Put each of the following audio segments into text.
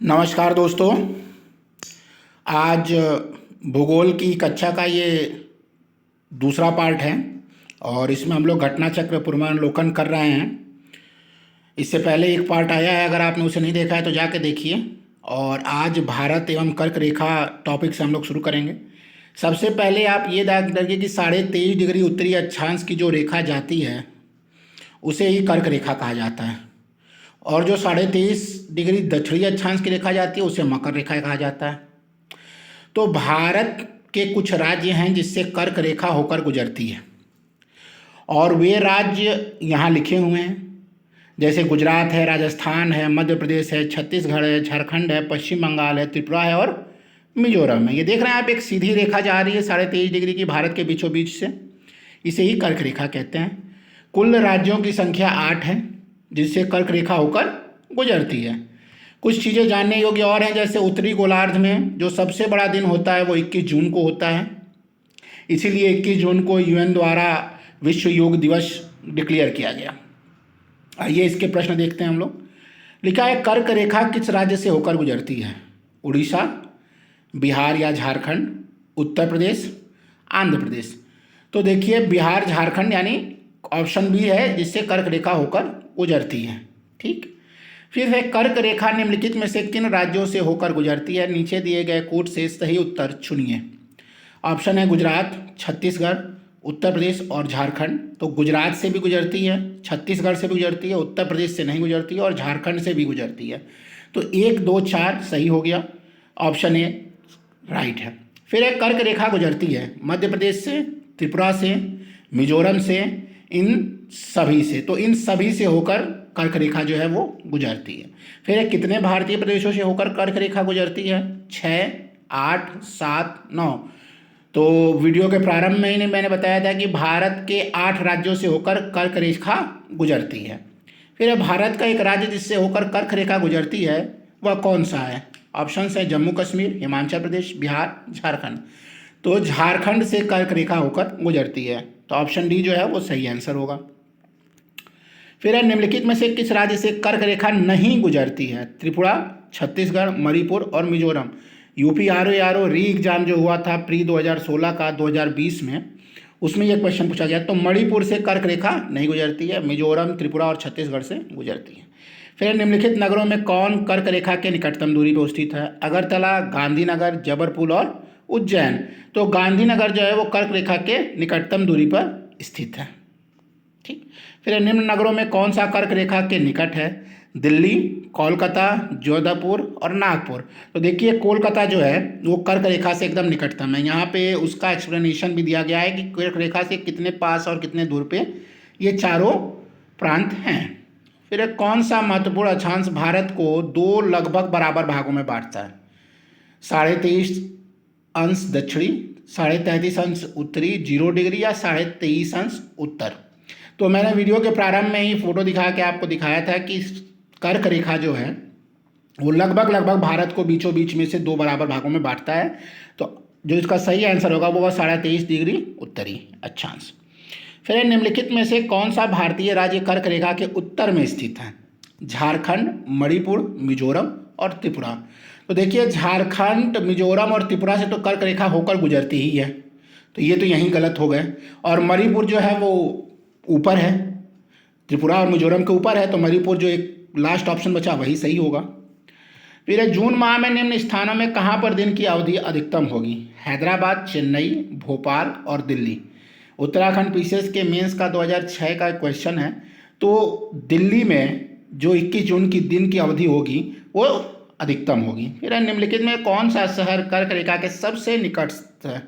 नमस्कार दोस्तों। आज भूगोल की कक्षा का ये दूसरा पार्ट है और इसमें हम लोग घटना चक्र पूर्वावलोकन कर रहे हैं। इससे पहले एक पार्ट आया है, अगर आपने उसे नहीं देखा है तो जाके देखिए। और आज भारत एवं कर्क रेखा टॉपिक से हम लोग शुरू करेंगे। सबसे पहले आप ये ध्यान रखिए कि 23.5 डिग्री उत्तरी अक्षांश की जो रेखा जाती है उसे ही कर्क रेखा कहा जाता है, और जो 23.5 डिग्री दक्षिणी अक्षांश की रेखा जाती है उसे मकर रेखा कहा जाता है। तो भारत के कुछ राज्य हैं जिससे कर्क रेखा होकर गुजरती है, और वे राज्य यहाँ लिखे हुए हैं, जैसे गुजरात है, राजस्थान है, मध्य प्रदेश है, छत्तीसगढ़ है, झारखंड है, पश्चिम बंगाल है, त्रिपुरा है और मिजोरम है। ये देख रहे हैं आप, एक सीधी रेखा जा रही है 23.5 डिग्री की भारत के बीचों बीच से, इसे ही कर्क रेखा कहते हैं। कुल राज्यों की संख्या 8 है जिससे कर्क रेखा होकर गुजरती है। कुछ चीज़ें जानने योग्य और हैं, जैसे उत्तरी गोलार्ध में जो सबसे बड़ा दिन होता है वो 21 जून को होता है, इसीलिए 21 जून को यूएन द्वारा विश्व योग दिवस डिक्लेयर किया गया। आइए इसके प्रश्न देखते हैं हम लोग। लिखा है, कर्क रेखा किस राज्य से होकर गुजरती है? उड़ीसा, बिहार या झारखंड, उत्तर प्रदेश, आंध्र प्रदेश। तो देखिए, बिहार झारखंड यानी ऑप्शन बी है जिससे कर्क रेखा होकर गुजरती है। ठीक, फिर है, कर्क रेखा निम्नलिखित में से किन राज्यों से होकर गुजरती है? नीचे दिए गए कोड से सही उत्तर चुनिए। ऑप्शन है गुजरात, छत्तीसगढ़, उत्तर प्रदेश और झारखंड। तो गुजरात से भी गुजरती है, छत्तीसगढ़ से भी गुजरती है, उत्तर प्रदेश से नहीं गुजरती है और झारखंड से भी गुजरती है। तो 1, 2, 4 सही हो गया, ऑप्शन ए राइट है। फिर एक कर्क रेखा गुजरती है मध्य प्रदेश से, त्रिपुरा से, मिजोरम से, इन सभी से। तो इन सभी से होकर कर्क रेखा जो है वो गुजरती है। फिर कितने भारतीय प्रदेशों से होकर कर्क रेखा गुजरती है? 6, 8, 7, 9। तो वीडियो के प्रारंभ में ही मैंने बताया था कि भारत के 8 राज्यों से होकर कर्क रेखा गुजरती है। फिर भारत का एक राज्य जिससे होकर कर्क रेखा गुजरती है, वह कौन सा है? ऑप्शन है जम्मू कश्मीर, हिमाचल प्रदेश, बिहार, झारखंड। तो झारखंड से कर्क रेखा होकर गुजरती है, तो ऑप्शन डी जो है वो सही आंसर होगा। फिर है, निम्नलिखित में से किस राज्य से कर्क रेखा नहीं गुजरती है? त्रिपुरा, छत्तीसगढ़, मणिपुर और मिजोरम। यूपी आरओ री एग्जाम जो हुआ था प्री 2016 का 2020 में, उसमें यह क्वेश्चन पूछा गया। तो मणिपुर से कर्क रेखा नहीं गुजरती है, मिजोरम, त्रिपुरा और छत्तीसगढ़ से गुजरती है। फिर निम्नलिखित नगरों में कौन कर्क रेखा के निकटतम दूरी पर स्थित है? अगरतला, गांधीनगर, जबलपुर और उज्जैन। तो गांधीनगर जो है वो कर्क रेखा के निकटतम दूरी पर स्थित है। ठीक, फिर निम्न नगरों में कौन सा कर्क रेखा के निकट है? दिल्ली, कोलकाता, जोधपुर और नागपुर। तो देखिए, कोलकाता जो है वो कर्क रेखा से एकदम निकटतम है। यहाँ पे उसका एक्सप्लेनेशन भी दिया गया है कि कर्क रेखा से कितने पास और कितने दूर पे ये चारों प्रांत हैं। फिर कौन सा महत्वपूर्ण अक्षांश भारत को 2 लगभग बराबर भागों में बांटता है? 23.5 अंश दक्षिणी, 33.5 अंश उत्तरी 0 डिग्री या 23.5 अंश उत्तर। तो मैंने वीडियो के प्रारंभ में ही फोटो दिखा के आपको दिखाया था कि कर्क रेखा जो है वो लगभग भारत को बीचों बीच में से 2 बराबर भागों में बांटता है। तो जो इसका सही आंसर होगा वो 23.5 डिग्री उत्तरी अक्षांश। फिर निम्नलिखित में से कौन सा भारतीय राज्य कर्क रेखा के उत्तर में स्थित है? झारखंड, मणिपुर, मिजोरम और त्रिपुरा। तो देखिए, झारखंड, मिजोरम और त्रिपुरा से तो कर्क रेखा होकर गुजरती ही है, तो ये तो यहीं गलत हो गए। और मणिपुर जो है वो ऊपर है, त्रिपुरा और मिजोरम के ऊपर है, तो मणिपुर जो एक लास्ट ऑप्शन बचा वही सही होगा। फिर जून माह में निम्न स्थानों में कहाँ पर दिन की अवधि अधिकतम होगी? हैदराबाद, चेन्नई, भोपाल और दिल्ली। उत्तराखंड पीसीएस के मेंस का 2006 का क्वेश्चन है। तो दिल्ली में जो 21 जून की दिन की अवधि होगी वो अधिकतम होगी। फिर निम्नलिखित में कौन सा शहर कर्क रेखा के सबसे निकटस्थ है?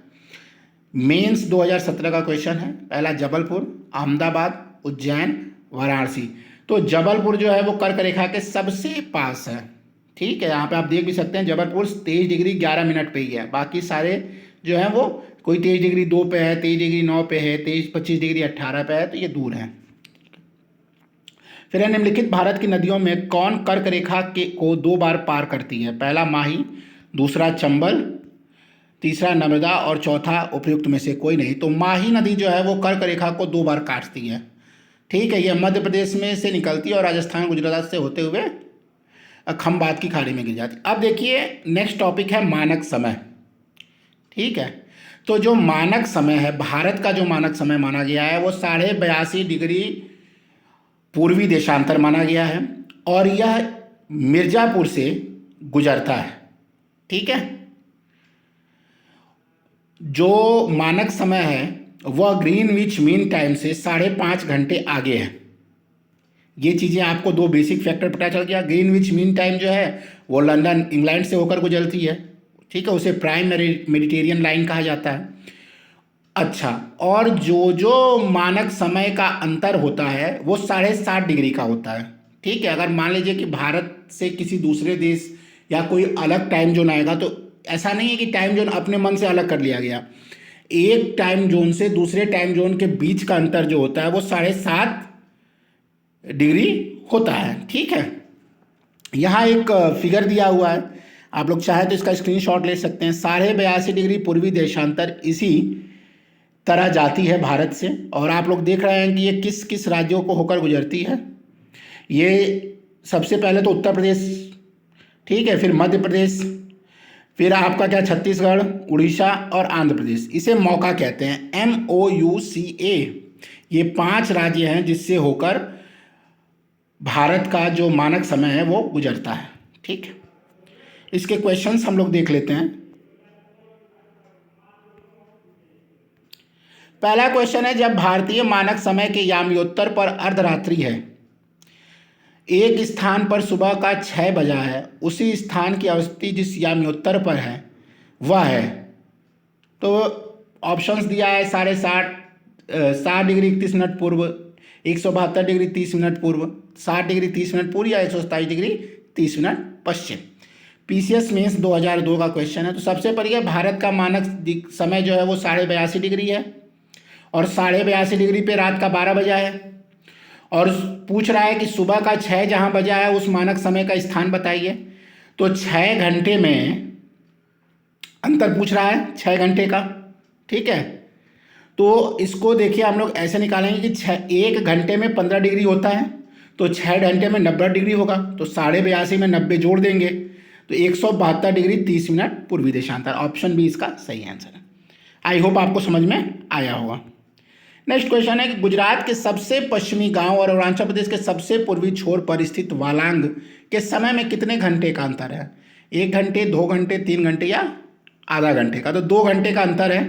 मेंस 2017 का क्वेश्चन है। पहला जबलपुर, अहमदाबाद, उज्जैन, वाराणसी। तो जबलपुर जो है वो कर्क रेखा के सबसे पास है। ठीक है, यहाँ पे आप देख भी सकते हैं जबलपुर 23 डिग्री 11 मिनट पे ही है, बाकी सारे जो है वो कोई 23 डिग्री 2 पे है, 23 डिग्री 9 पे है, 25 डिग्री 18 पे है, तो ये दूर है। फिर निम्नलिखित भारत की नदियों में कौन कर्क रेखा को 2 बार पार करती है? पहला माही, दूसरा चंबल, तीसरा नर्मदा और चौथा उपयुक्त में से कोई नहीं। तो माही नदी जो है वो कर्क रेखा को 2 बार काटती है। ठीक है, ये मध्य प्रदेश में से निकलती है और राजस्थान, गुजरात से होते हुए खंबात की खाड़ी में गिर जाती। अब देखिए नेक्स्ट टॉपिक है मानक समय। ठीक है, तो जो मानक समय है, भारत का जो मानक समय माना गया है वो 82.5 डिग्री पूर्वी देशांतर माना गया है और यह मिर्ज़ापुर से गुजरता है। ठीक है, जो मानक समय है वह ग्रीनविच मीन टाइम से 5.5 घंटे आगे है। ये चीज़ें आपको दो बेसिक फैक्टर पता चल गया। ग्रीनविच मीन टाइम जो है वो लंदन इंग्लैंड से होकर गुजरती है। ठीक है, उसे प्राइम मेडिटेरियन लाइन कहा जाता है। अच्छा, और जो जो मानक समय का अंतर होता है वो 7.5 डिग्री का होता है। ठीक है, अगर मान लीजिए कि भारत से किसी दूसरे देश या कोई अलग टाइम जोन आएगा तो ऐसा नहीं है कि टाइम जोन अपने मन से अलग कर लिया गया। एक टाइम जोन से दूसरे टाइम जोन के बीच का अंतर जो होता है वो 7.5 डिग्री होता है। ठीक है, यहाँ एक फिगर दिया हुआ है, आप लोग चाहे तो इसका स्क्रीनशॉट ले सकते हैं। 82.5 डिग्री पूर्वी देशांतर इसी तरह जाती है भारत से, और आप लोग देख रहे हैं कि ये किस किस राज्यों को होकर गुजरती है। ये सबसे पहले तो उत्तर प्रदेश, ठीक है, फिर मध्य प्रदेश, फिर आपका क्या छत्तीसगढ़, उड़ीसा और आंध्र प्रदेश। इसे मौका कहते हैं, MOUCA। ये 5 राज्य हैं जिससे होकर भारत का जो मानक समय है वो गुजरता है। ठीक है, इसके क्वेश्चंस हम लोग देख लेते हैं। पहला क्वेश्चन है, जब भारतीय मानक समय के याम्योत्तर पर अर्धरात्रि है, एक स्थान पर सुबह का 6 बजा है, उसी स्थान की अवस्थी जिस याम्योत्तर पर है वह है। तो ऑप्शंस दिया है 7.5 डिग्री 31 मिनट पूर्व, 172 डिग्री 30 मिनट पूर्व, 60 डिग्री 30 मिनट पूर्व या 127 डिग्री 30 मिनट पश्चिम। PCS मेंस 2002 का क्वेश्चन है। तो सबसे पहले भारत का मानक समय जो है वो 82.5 डिग्री है और 82.5 डिग्री पे रात का 12 बजा है, और पूछ रहा है कि सुबह का 6 जहाँ बजा है उस मानक समय का स्थान बताइए। तो 6 घंटे में अंतर पूछ रहा है, 6 घंटे का। ठीक है, तो इसको देखिए हम लोग ऐसे निकालेंगे कि 1 घंटे में 15 डिग्री होता है, तो 6 घंटे में 90 डिग्री होगा, तो 82.5 में 90 जोड़ देंगे तो 172 डिग्री 30 मिनट पूर्वी देशांतर। ऑप्शन बी इसका सही आंसर है। आई होप आपको समझ में आया होगा। नेक्स्ट क्वेश्चन है कि गुजरात के सबसे पश्चिमी गांव और अरुणाचल प्रदेश के सबसे पूर्वी छोर पर स्थित वालांग के समय में कितने घंटे का अंतर है? 1 घंटे, 2 घंटे, 3 घंटे या आधा घंटे का? तो 2 घंटे का अंतर है।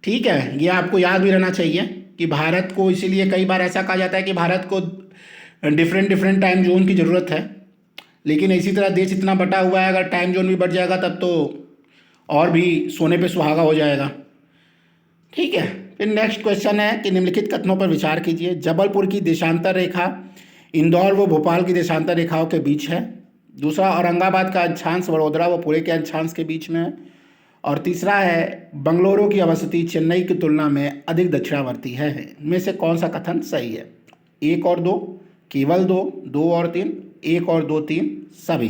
ठीक है, ये आपको याद भी रहना चाहिए कि भारत को, इसीलिए कई बार ऐसा कहा जाता है कि भारत को डिफरेंट टाइम जोन की ज़रूरत है, लेकिन इसी तरह देश इतना बटा हुआ है, अगर टाइम जोन भी बढ़ जाएगा तब तो और भी सोने पे सुहागा हो जाएगा। ठीक है, फिर नेक्स्ट क्वेश्चन है कि निम्नलिखित कथनों पर विचार कीजिए। जबलपुर की देशांतर रेखा इंदौर व भोपाल की देशांतर रेखाओं के बीच है। दूसरा, औरंगाबाद का अक्षांश वडोदरा व पुणे के अक्षांश के बीच में है। और तीसरा है, बंगलुरु की अवस्थिति चेन्नई की तुलना में अधिक दक्षिणावर्ती है। इनमें से कौन सा कथन सही है? 1 और 2, केवल 2, 2 और 3, 1 और 2, 3 सभी।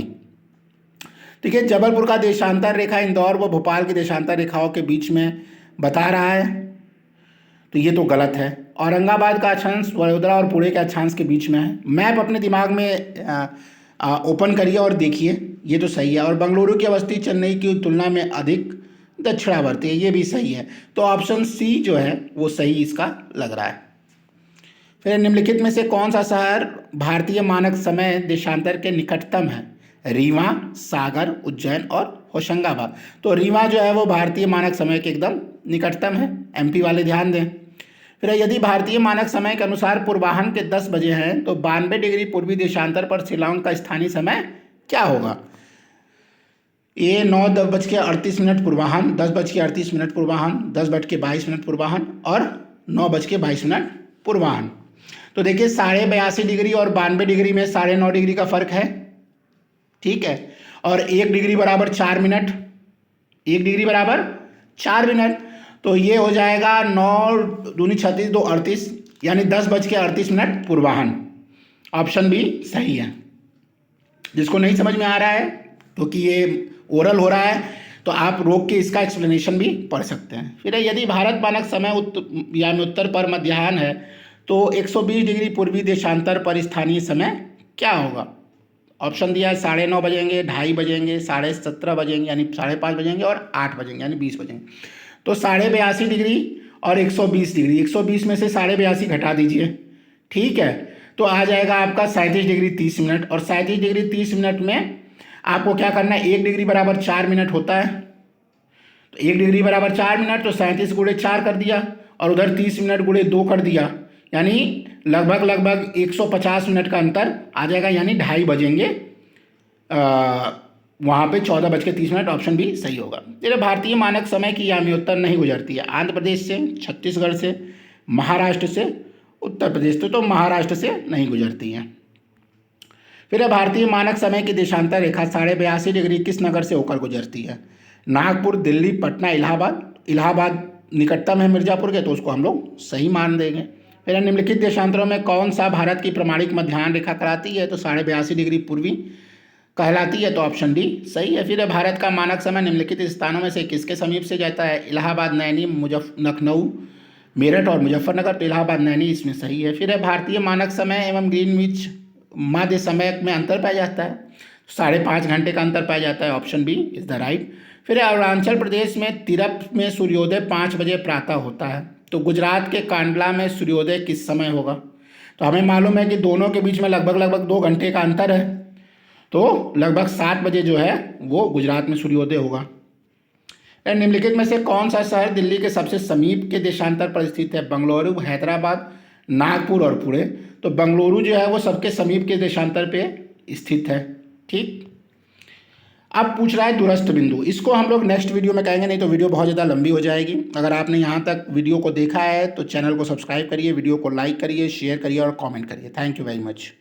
देखिए, जबलपुर का देशांतर रेखा इंदौर व भोपाल की देशांतर रेखाओं के बीच में बता रहा है, तो ये तो गलत है। औरंगाबाद का अक्षांश वडोदरा और पुणे के अक्षांश के बीच में है। मैप अपने दिमाग में ओपन करिए और देखिए, ये तो सही है। और बंगलुरु की अवस्थी चेन्नई की तुलना में अधिक दक्षिणावर्ती है, ये भी सही है। तो ऑप्शन सी जो है वो सही इसका लग रहा है। फिर निम्नलिखित में से कौन सा शहर भारतीय मानक समय देशांतर के निकटतम है? रीवा, सागर, उज्जैन और होशंगाबाद। तो रीवा जो है वो भारतीय मानक समय के एकदम निकटतम है। MP वाले ध्यान दें। फिर यदि भारतीय मानक समय के अनुसार पूर्वाह्न के 10 बजे हैं तो 92 डिग्री पूर्वी देशांतर पर शिलांग का स्थानीय समय क्या होगा? ये 9:38 पूर्वाह्न, 10:38 पूर्वाह्न, 10:22 पूर्वाह्न और 9:22 पूर्वाह्न। तो देखिए 82.5 डिग्री और 92 डिग्री में 9.5 डिग्री का फर्क है। ठीक है, और 1 डिग्री बराबर 4 मिनट, 1 डिग्री बराबर 4 मिनट। तो ये हो जाएगा 9 दूनी 36, 2 38, यानी 10:38 पूर्वाह्न। ऑप्शन बी सही है। जिसको नहीं समझ में आ रहा है क्योंकि ये ओरल हो रहा है तो आप रोक के इसका एक्सप्लेनेशन भी पढ़ सकते हैं। फिर यदि भारत मानक समय याम्योत्तर पर मध्याह्न है तो 120 डिग्री पूर्वी देशांतर पर स्थानीय समय क्या होगा? ऑप्शन दिया है 9:30 बजेंगे, 2:30 बजेंगे, 17:30 बजेंगे यानी 5:30 बजेंगे और 8 बजेंगे यानी 20 बजेंगे। तो 82.5 डिग्री और 120 डिग्री, 120 में से 82.5 घटा दीजिए, ठीक है। तो आ जाएगा आपका 37 डिग्री 30 मिनट। और 37 डिग्री 30 मिनट में आपको क्या करना है, 1 डिग्री बराबर 4 मिनट होता है। तो 1 डिग्री बराबर 4 मिनट, तो 37 गुणे 4 कर दिया और उधर 30 मिनट गुणे 2 कर दिया, यानी लगभग 150 मिनट का अंतर आ जाएगा, यानी 2:30 बजेंगे वहाँ पे 14:30। ऑप्शन भी सही होगा। तेरे भारतीय मानक समय की यामियोत्तर नहीं गुजरती है आंध्र प्रदेश से, छत्तीसगढ़ से, महाराष्ट्र से, उत्तर प्रदेश से। तो महाराष्ट्र से नहीं गुजरती हैं। फिर भारतीय मानक समय की देशांतर रेखा 82.5 डिग्री किस नगर से होकर गुजरती है? नागपुर, दिल्ली, पटना, इलाहाबाद। इलाहाबाद निकटतम है मिर्जापुर के, तो उसको हम लोग सही मान देंगे। फिर निम्नलिखित देशांतरों में कौन सा भारत की प्रमाणिक मध्याह्न रेखा कराती है? तो 82.5 डिग्री पूर्वी कहलाती है, तो ऑप्शन डी सही है। फिर भारत का मानक समय निम्नलिखित स्थानों में से किसके समीप से जाता है? इलाहाबाद, नैनी, लखनऊ, मेरठ और मुजफ्फरनगर। तो इलाहाबाद, नैनी इसमें सही है। फिर भारतीय मानक समय एवं ग्रीनविच मध्य समय में अंतर पाया जाता है, 5.5 घंटे का अंतर पाया जाता है, option B is the right. फिर अरुणाचल प्रदेश में तिरप में सूर्योदय 5 बजे प्रातः होता है, तो गुजरात के कांडला में सूर्योदय किस समय होगा? तो हमें मालूम है कि दोनों के बीच में लगभग 2 घंटे का अंतर है, तो लगभग 7 बजे जो है वो गुजरात में सूर्योदय होगा। निम्नलिखित में से कौन सा शहर दिल्ली के सबसे समीप के देशांतर पर स्थित है? बेंगलुरु, हैदराबाद, नागपुर और पुणे। तो बेंगलुरु जो है वो सबके समीप के देशांतर पे स्थित है, ठीक। अब पूछ रहा है दूरस्थ बिंदु, इसको हम लोग नेक्स्ट वीडियो में कहेंगे, नहीं तो वीडियो बहुत ज़्यादा लंबी हो जाएगी। अगर आपने यहाँ तक वीडियो को देखा है तो चैनल को सब्सक्राइब करिए, वीडियो को लाइक करिए, शेयर करिए और कमेंट करिए। Thank you very much.